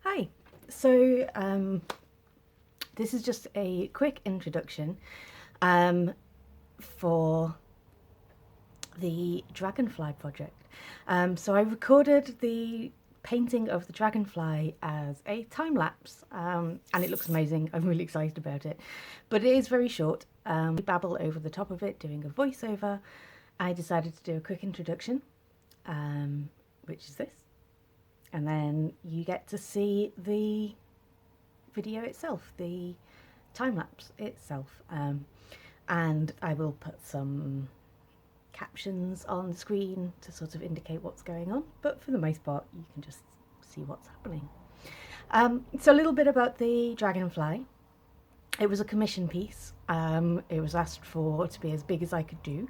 Hi, this is just a quick introduction for the Dragonfly project. So I recorded the painting of the dragonfly as a time lapse, and it looks amazing. I'm really excited about it, but it is very short. We babble over the top of it, doing a voiceover. I decided to do a quick introduction, which is this, and then you get to see the video itself, the time lapse itself, and I will put some captions on the screen to sort of indicate what's going on, but for the most part you can just see what's happening. So a little bit about the Dragonfly. It was a commission piece. It was asked for to be as big as I could do.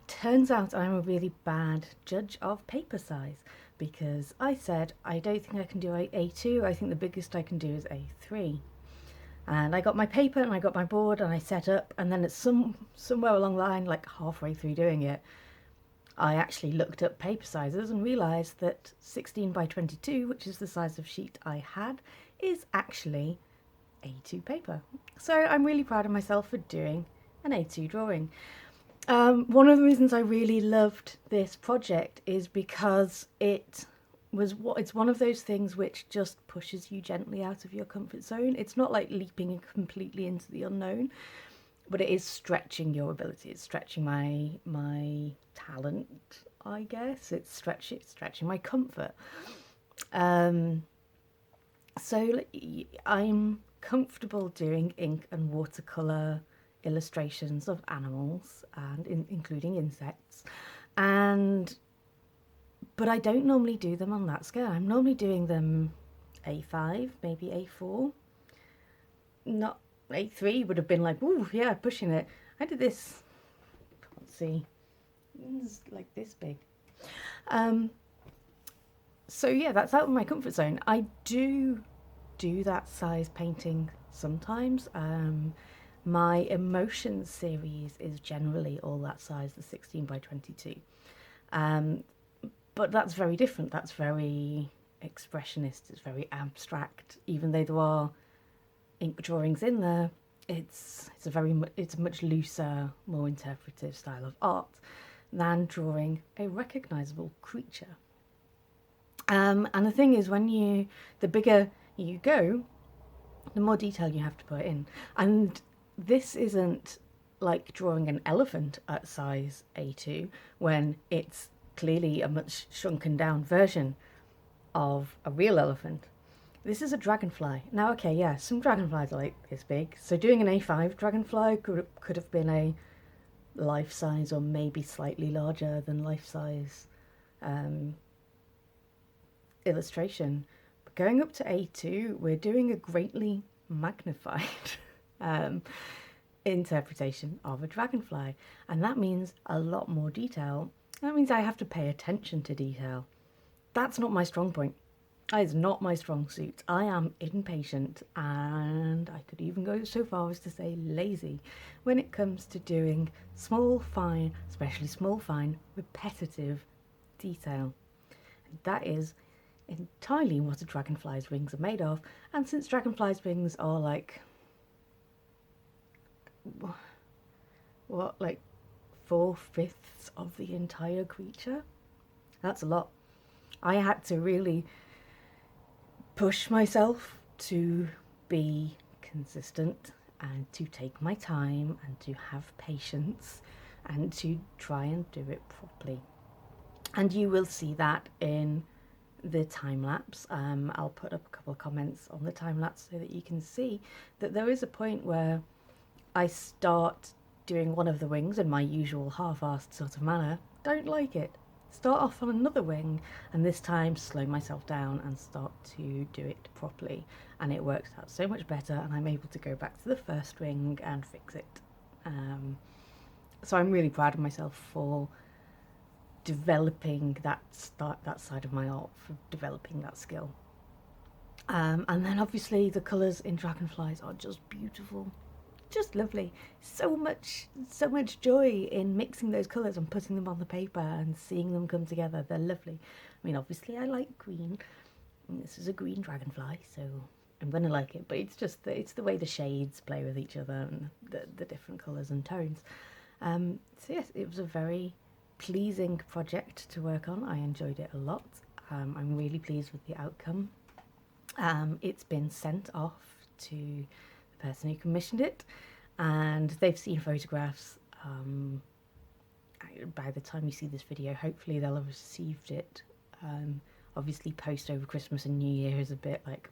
Turns out I'm a really bad judge of paper size, because I said I don't think I can do A2, I think the biggest I can do is A3. And I got my paper and I got my board and I set up, and then it's somewhere along the line, like halfway through doing it, I actually looked up paper sizes and realised that 16 by 22, which is the size of sheet I had, is actually A2 paper. So I'm really proud of myself for doing an A2 drawing. One of the reasons I really loved this project is because it's one of those things which just pushes you gently out of your comfort zone. It's not like leaping completely into the unknown, but it is stretching your ability. It's stretching my talent, I guess. It's stretching my comfort. So I'm comfortable doing ink and watercolor illustrations of animals and including insects, but I don't normally do them on that scale. I'm normally doing them A5, maybe A4. Not A3 would have been like, ooh, yeah, pushing it. I did this, can't see, it's like this big. So yeah, that's out of my comfort zone. I do that size painting sometimes. My emotions series is generally all that size, the 16 by 22. But that's very different. That's very expressionist. It's very abstract. Even though there are ink drawings in there, it's a much looser, more interpretive style of art than drawing a recognizable creature. And the thing is, the bigger you go, the more detail you have to put in. And this isn't like drawing an elephant at size A2 when it's clearly a much shrunken down version of a real elephant. This is a dragonfly. Now, okay, yeah, some dragonflies are like this big. So doing an A5 dragonfly could have been a life size or maybe slightly larger than life size illustration. But going up to A2, we're doing a greatly magnified interpretation of a dragonfly, and that means a lot more detail. That means I have to pay attention to detail. That's not my strong point. That is not my strong suit. I am impatient, and I could even go so far as to say lazy when it comes to doing small, fine, especially small, fine, repetitive detail. And that is entirely what a dragonfly's wings are made of. And since dragonfly's wings are like like 4/5 of the entire creature, that's a lot. I had to really push myself to be consistent and to take my time and to have patience and to try and do it properly. And you will see that in the time lapse. I'll put up a couple of comments on the time lapse so that you can see that there is a point where I start doing one of the wings in my usual half-assed sort of manner, don't like it, start off on another wing, and this time slow myself down and start to do it properly, and it works out so much better, and I'm able to go back to the first wing and fix it. So I'm really proud of myself for developing that side of my art, for developing that skill. And then obviously the colours in dragonflies are just beautiful, just lovely. So much joy in mixing those colours and putting them on the paper and seeing them come together. They're lovely. I mean, obviously I like green, This is a green dragonfly, so I'm gonna like it, but it's just it's the way the shades play with each other and the different colours and tones. So yes, it was a very pleasing project to work on. I enjoyed it a lot. I'm really pleased with the outcome. It's been sent off to the person who commissioned it, and they've seen photographs. By the time you see this video, hopefully they'll have received it. Obviously, post over Christmas and New Year is a bit like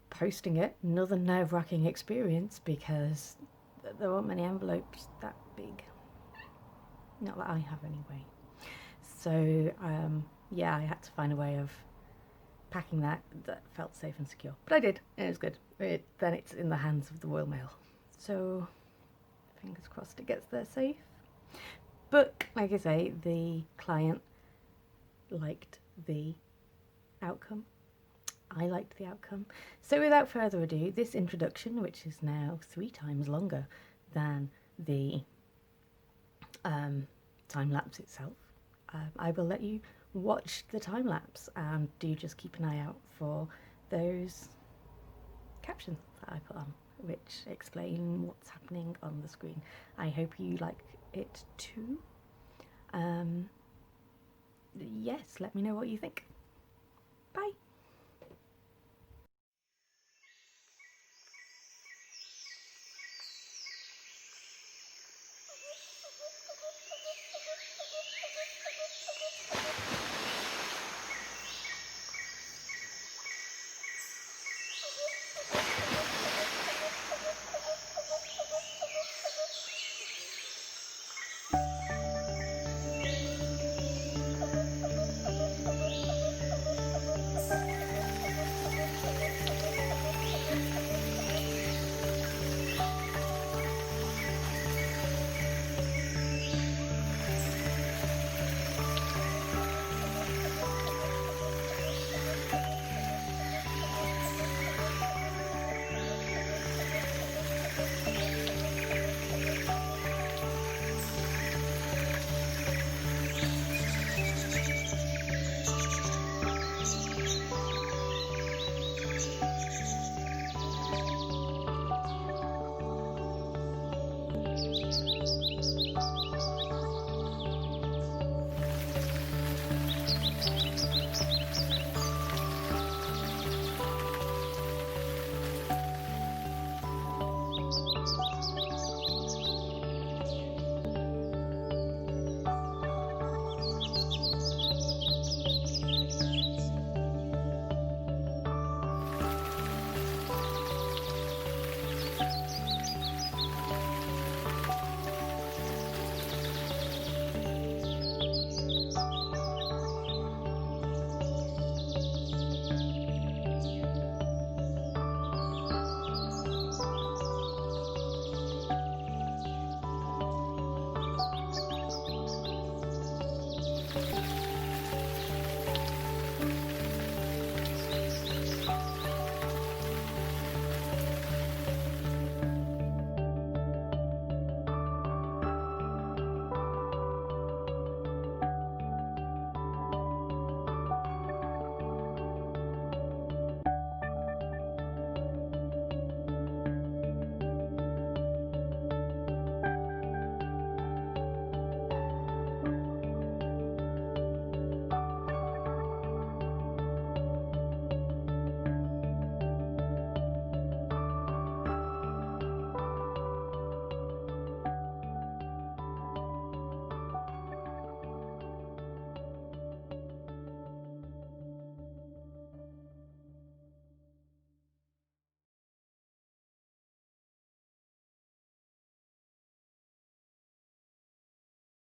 posting it, another nerve-wracking experience because there aren't many envelopes that big. Not that I have anyway. So yeah, I had to find a way of packing that felt safe and secure. But I did, and it was good. Then it's in the hands of the Royal Mail. So fingers crossed it gets there safe. But like I say, the client liked the outcome. I liked the outcome. So without further ado, this introduction, which is now 3 times longer than the time lapse itself, I will let you watch the time lapse, and do just keep an eye out for those captions that I put on, which explain what's happening on the screen. I hope you like it too. Yes, let me know what you think. Bye.